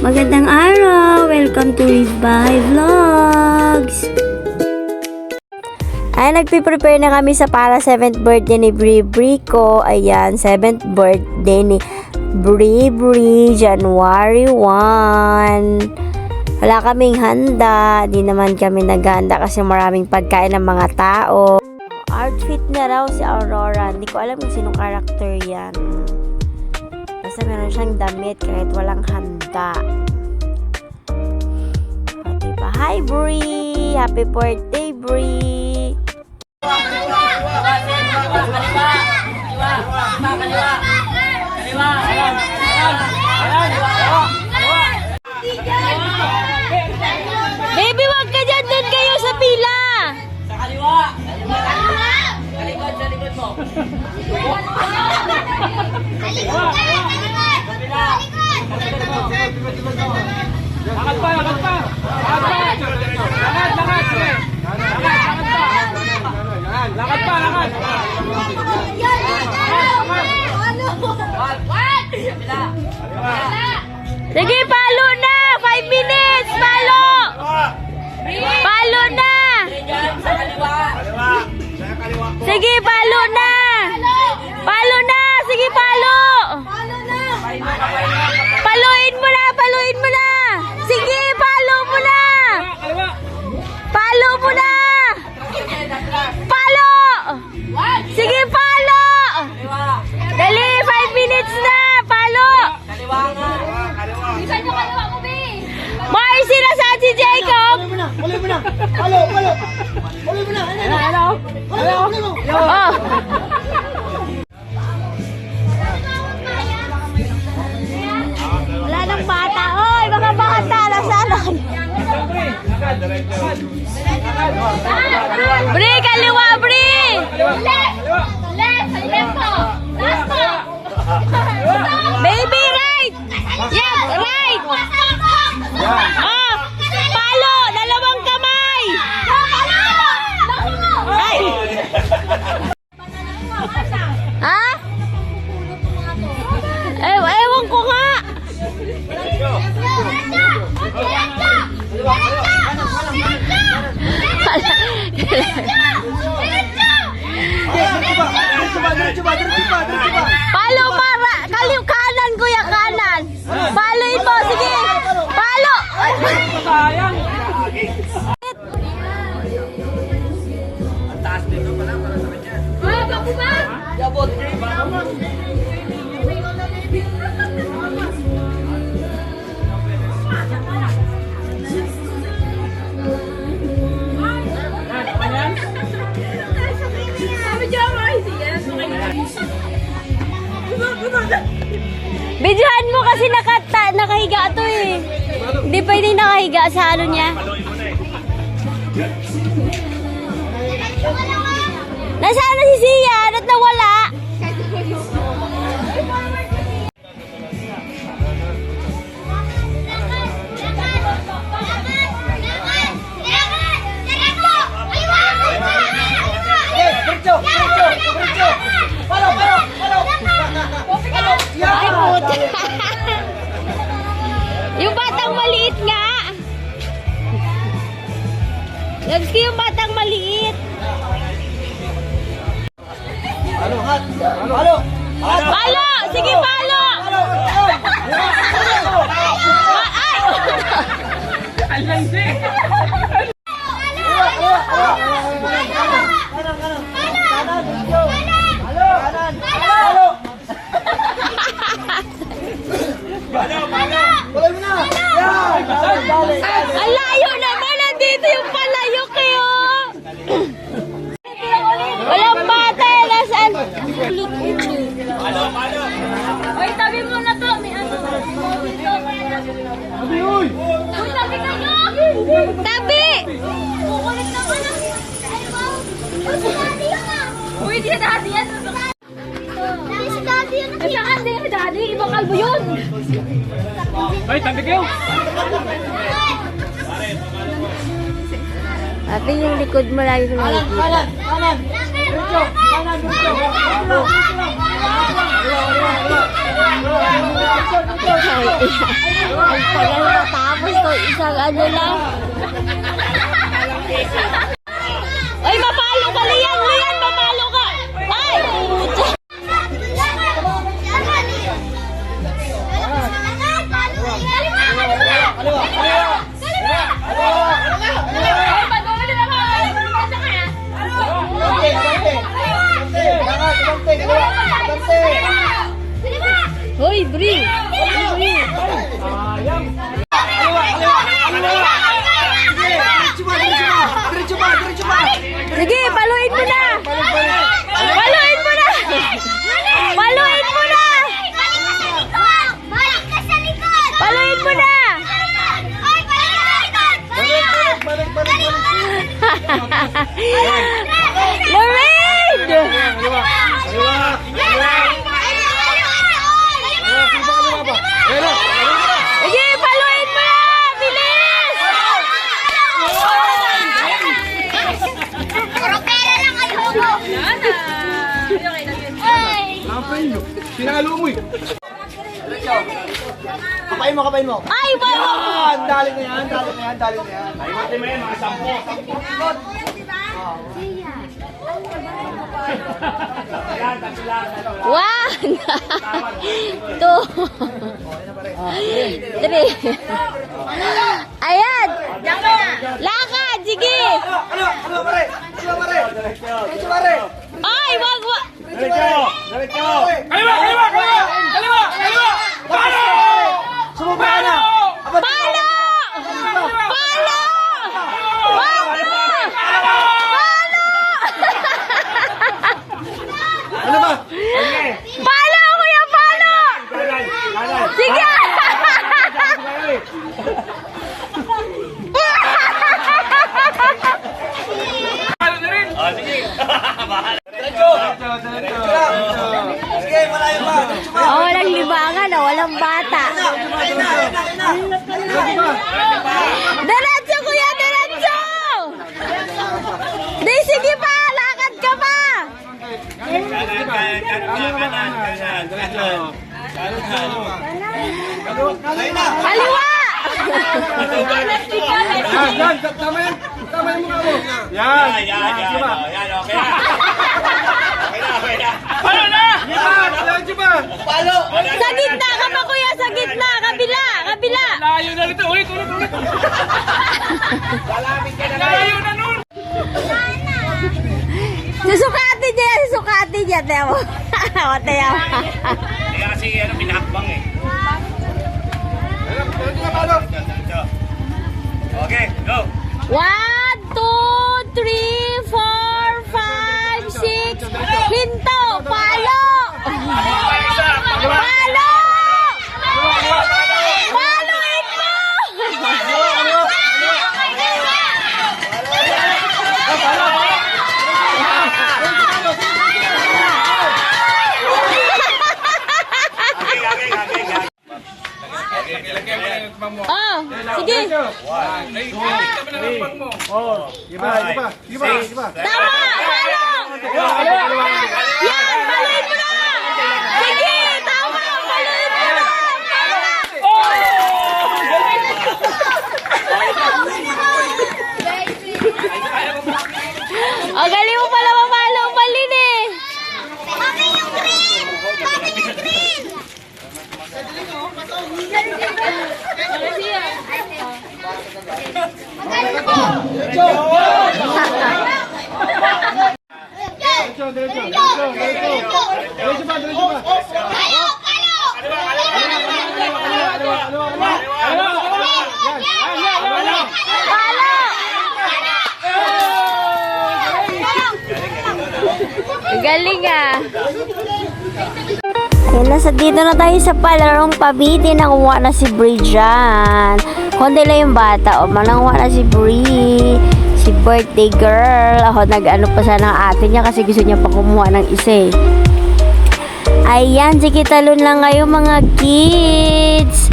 Magandang araw! Welcome to Live by Vlogs! Ay, nagpiprepare na kami sa para 7th birthday ni Bri ko. Ayan, 7th birthday ni Bri, January 1. Wala kaming handa. Di naman kami naghanda kasi maraming pagkain ng mga tao. Outfit na raw si Aurora. Hindi ko alam kung sinong karakter yan. Basta meron siyang damit kahit walang handa. O, diba? Hi, Bri! Happy birthday, Bri! Baby, wag ka dyan! Doon kayo sa pila! Sa kaliwa! Sa likod mo! Lakad pa! Lakad pa! Lakad pa! Lakad! Sige, palo na! 5 minutes! Palo! Palo na! Sa kaliwa! Sige, palo na! Palo na! Sige, palo! Paluin mo na! Paluin mo na! Sige, palo mo na! Palo mo na! Palo! Sige, palo! Dali, 5 minutes na! Palo! Kaliwa nga! Marcy, nasaan si Jacob? Huli mo na! Halo! Huli mo na! Hello! Oh. Wala nang bata. Oy, mga bata, nasaan? Bri, kaliwa, Bri! Baby, right! Yeah, right! Oh, palo! Dalawang kamay! Ay! Ha? Ewan ko nga! Palo para! Kanan, kuya, kanan! Paloin mo, sige! Palo! Sayang! Ang taas nito pala para sa kanya. Yabot! Videohan mo kasi nakahiga to eh. Hindi pwede nakahiga sa ano niya. Nasaan na si Sian at nawala? Ay, puta. Yung batang maliit nga. Labs ko yung batang maliit. Palo! Sige, palo! Ay! Alansi! Ang layo naman! Nandito yung palayok kayo! Walang bata eh! Nasaan? Uy, tabi mo na to! May ano? Uy, tabi kayo! Tabi! Kukulit naman ang... Ay, wow! Uy, si Daddy yun ah! Uy, di Daddy yan! Si Daddy yun! Hindi si Daddy! Ibang kalbo yun! Ay, tabi kayo! Ate, yung likod mo lagi ko nakikita. Kanan! Diretso! Kanan! Diretso! Ang tagal matapos to, isang ano lang. Ay, mapalo ka, Lian! Lian, mapalo ka! Ay, pucha! Hoy, Bri! Sige, paluin mo na! Paluin mo na! Paluin mo na! Balik ka sa likod! Paluin mo na! Ay, balik ka sa likod! Lorraine! Sige, paluin mo na! Bilis! Puro pera lang kayo! Sinalo mo eh. Kapain mo. Ay, bawa! Dali na yan. One! Two! Three! Ayan! Lakad! Sige! Ano, pare? Ay, wag! Palo! Sumubay ka na! Palo! Palo! Wag na! Palo! Ano ba? Palo, kuya! Palo! Sige! Sige, malayo pa. Oh, walang libangan, oh, walang bata. Diretso, kuya, diretso! Di, sige pa, lakad ka pa! Kaliwa! Yan, tama yan. Tama yung mukha mo. Yan. Sa gitna ka pa, kuya, sa gitna, kabila, kabila. Layo na rito, ulit. Layo na nun! Susukatin niya, Teo. O, Teo. Kaya kasi pinakbang eh. Okay, go! 1, 2, 3, 4, 5, 6. Hinto, palo! Palo! Paluin mo! Oh, sige. Iba. Tama! Palo! Yan! Paluin mo na! Sige! Tama! Paluin mo na! O, galing mo pala mamalo palin eh! Mami yung green! Mami yung green! Palo! Palo! Galing ah! Kaya nasa dito na tayo sa palarong pabiti. Nakuha na si Bri dyan. Kundi lang yung bata. O, nakuha na si Bri. Si birthday girl. Ako, nag-ano pa sana ng ate niya kasi gusto niya pa kumuha ng isa eh. Ayan, sige talon lang ngayon mga kids.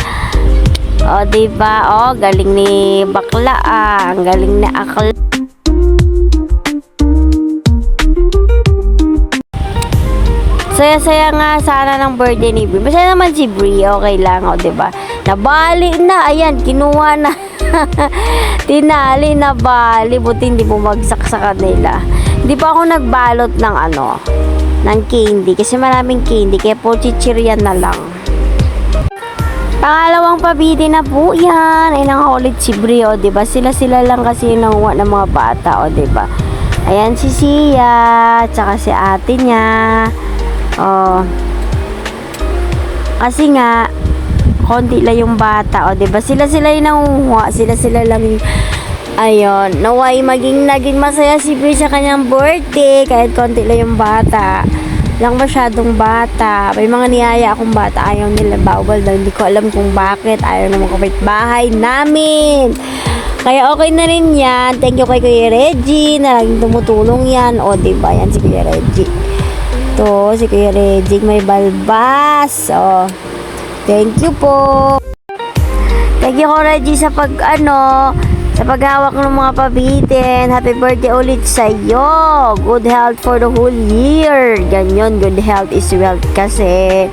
O, diba? O, galing ni bakla ah. Ang galing ni akla. Saya-saya nga sana ng birthday ni Brie. Masaya naman si Brie, okay lang, o, diba? Nabali na, ayan, kinuha na. Tinali na bali, buti hindi bumagsak sa kanila. Hindi pa ako nagbalot ng ng candy, kasi maraming candy, kaya po chichiryan na lang. Pangalawang pabidi na po yan. Ay, nangulit si Brie, o, diba? Sila lang kasi yung nanguha ng mga bata, o, diba? Ayan si Sia, tsaka si ate niya. O, kasi nga, konti lang yung bata, o, diba? Sila yung nanguha, sila lang yung, ayun, naway naging masaya si Brie sa kanyang birthday, kahit konti lang yung bata. Lang masyadong bata. May mga niyaya akong bata, ayaw nila, bawal daw. Hindi ko alam kung bakit. Ayaw naman kapitbahay namin. Kaya okay na rin yan. Thank you kay Kuya Reggie na laging tumutulong yan. O, diba? Yan si Kuya Reggie. To, si Kuya Reggie may balbas. O, thank you po. Thank you Kuya Reggie sa sa paghawak ng mga pabitin. Happy birthday ulit sa iyo. Good health for the whole year. Ganyan, good health is wealth kasi.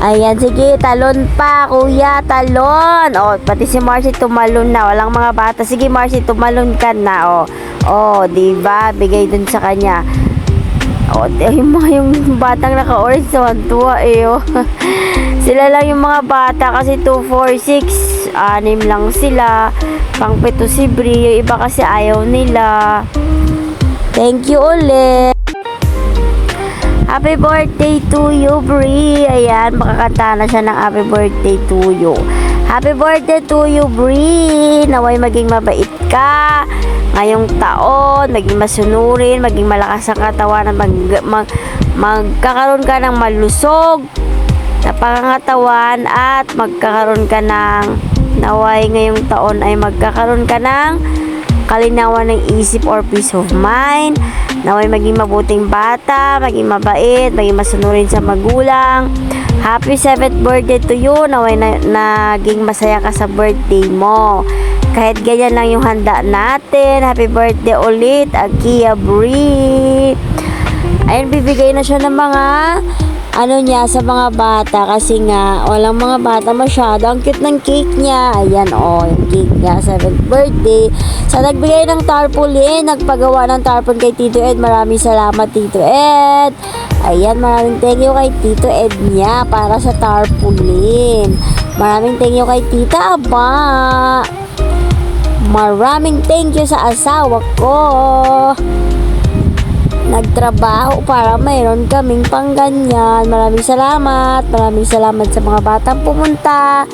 Ayan, sige, talon pa, kuya, talon. O, pati si Marcy tumalon na. Walang mga bata. Sige, Marcy, tumalon ka na, o. O, diba? Bigay dun sa kanya. O, yung batang naka-orange, tuwa, o. Sila lang yung mga bata kasi 2, 4, 6, 6 lang sila. Pang-pito si Brie. Yung iba kasi ayaw nila. Thank you ulit. Happy birthday to you, Brie. Ayan, makakanta na siya ng happy birthday to you. Happy birthday to you, Brie. Naway maging mabait ka ngayong taon, maging masunurin, maging malakas ang katawan, magkakaroon ka ng malusog na pangangatawan at magkakaroon ka ng naway ngayong taon ay magkakaroon ka ng kalinawan ng isip or peace of mind. Naway maging mabuting bata, maging mabait, maging masunurin sa magulang. Happy 7th birthday to you. Naway naging masaya ka sa birthday mo. Kahit ganyan lang yung handa natin. Happy birthday ulit, Akia Brie. Ayun, bibigay na siya ng mga niya sa mga bata kasi nga walang mga bata masyado. Ang cute ng cake niya. Ayan, yung cake niya, 7th birthday. Sa nagbigay ng tarpaulin, nagpagawa ng tarpaulin kay Tito Ed. Maraming salamat, Tito Ed. Ayan, maraming thank you kay Tito Ed niya para sa tarpaulin. Maraming thank you kay Tita Aba. Maraming thank you sa asawa ko. Nagtrabaho para mayroon kaming pangganyan. Maraming salamat. Maraming salamat sa mga batang pumunta.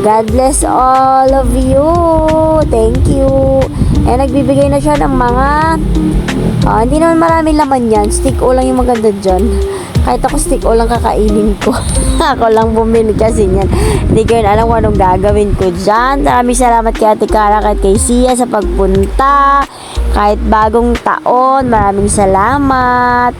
God bless all of you. Thank you. Nagbibigay na siya ng mga hindi naman maraming laman yan. Stick o lang yung maganda dyan. Kahit ako stick o lang kakainin ko. Ako lang bumili kasi yan. Hindi ko yun alam kung anong gagawin ko dyan. Maraming salamat kay Ate Cara at kay Sia sa pagpunta. Kahit bagong taon, maraming salamat.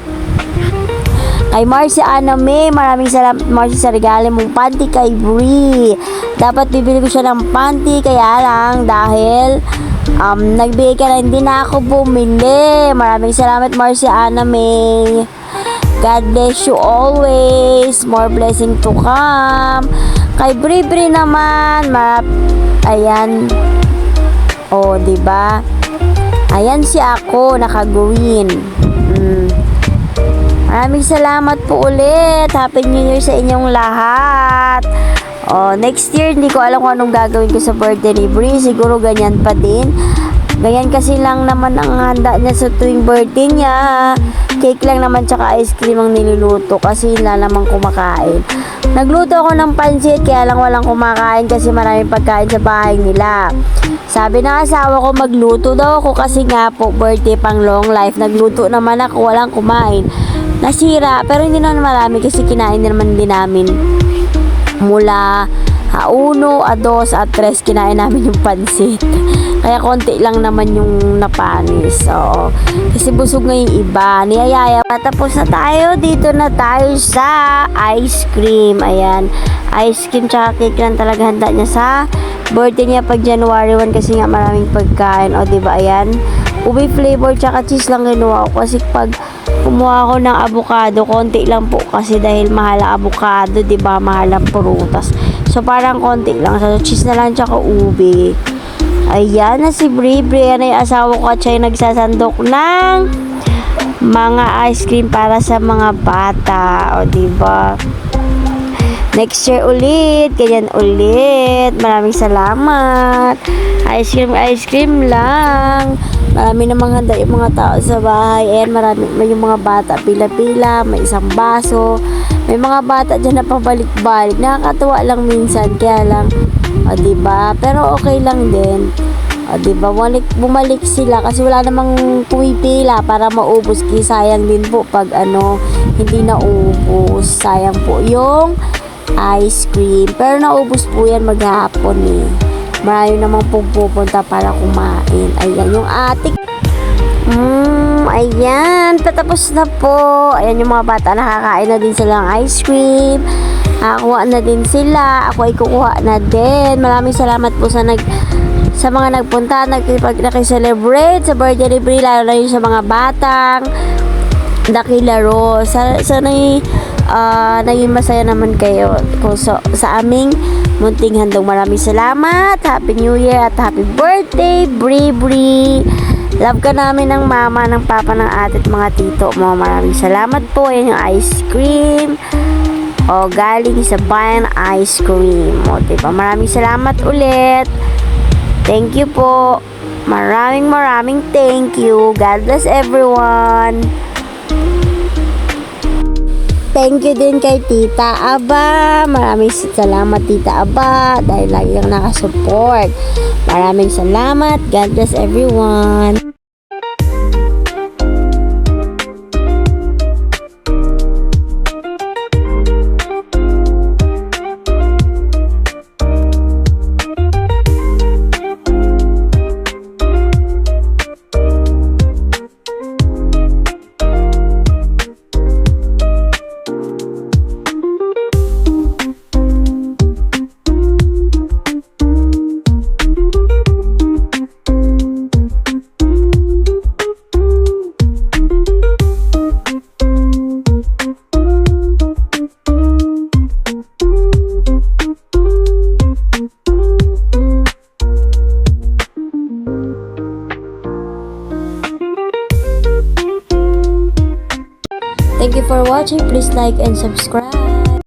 Kay Marcy Aname, maraming salamat Marcy sa regalo mong panty kay Brie. Dapat bibili ko siya ng panty, kaya lang dahil nagbigay ka na, hindi na ako bumili. Maraming salamat Marcy Aname. God bless you always. More blessing to come. Kay Brie naman, ayan. O, diba? Ayan si ako, naka-green. Maraming salamat po ulit. Happy New Year sa inyong lahat. Next year, hindi ko alam kung anong gagawin ko sa birthday ni Brie. Siguro ganyan pa din. Ganyan kasi lang naman ang handa niya sa tuwing birthday niya. Cake lang naman tsaka ice cream ang niluluto kasi wala namang kumakain. Nagluto ako ng pansit kaya lang walang kumakain kasi maraming pagkain sa bahay nila. Sabi ng asawa ko magluto daw ako kasi nga po birthday pang long life. Nagluto naman ako, walang kumain. Nasira pero hindi naman marami kasi kinain naman din namin. Mula 1, 2, 3 kinain namin yung pansit. Kaya konti lang naman yung napanis. Kasi busog nga yung iba. Niyayaya. Tapos na tayo. Dito na tayo sa ice cream. Ayan. Ice cream tsaka cake lang talaga handa niya sa birthday niya pag January 1 kasi nga maraming pagkain. Diba? Ayan. Ube flavor tsaka cheese lang ginawa ko. Kasi pag Kumuha ako ng avocado, konti lang po kasi dahil mahal ang avocado, 'di ba? Mahal ang prutas. So parang konti lang. So cheese na lang tsaka ube. Ayan na si Bri. Yan ay asawa ko at siya ay nagsasandok ng mga ice cream para sa mga bata. O, 'di ba? Next year ulit, ganyan ulit. Maraming salamat. Ice cream lang. Marami namang handa yung mga tao sa bahay. Ayan, may yung mga bata pila-pila, may isang baso. May mga bata dyan na pabalik-balik. Nakakatuwa lang minsan, kaya lang, o diba? Pero okay lang din. O diba? Bumalik sila kasi wala namang pumipila para maubos. Kaya sayang din po pag hindi naubos. Sayang po yung ice cream. Pero naubos po yan maghapon eh. Marami namang pupunta para kumain. Ayan, yung atik. Ayan, patapos na po. Ayan, yung mga bata nakakain na din silang ice cream. Nakakuha na din sila. Ako ay kukuha na din. Maraming salamat po sa mga nagpunta, nakiselebrate sa birthday ni Bri, lalo na yung sa mga batang nakilaro. Sana'y naging masaya naman kayo sa aming munting handog. Maraming salamat. Happy New Year at happy birthday, Bri. Love ka namin ng mama, ng papa, ng ate at mga tito mo. Maraming salamat po. Ayan yung ice cream. O, galing sa Bayan Ice Cream. O, diba? Maraming salamat ulit. Thank you po. Maraming thank you. God bless everyone. Thank you din kay Tita Aba. Maraming salamat Tita Aba dahil lagi kang nakasupport. Maraming salamat. God bless everyone. Thank you for watching. Please like and subscribe.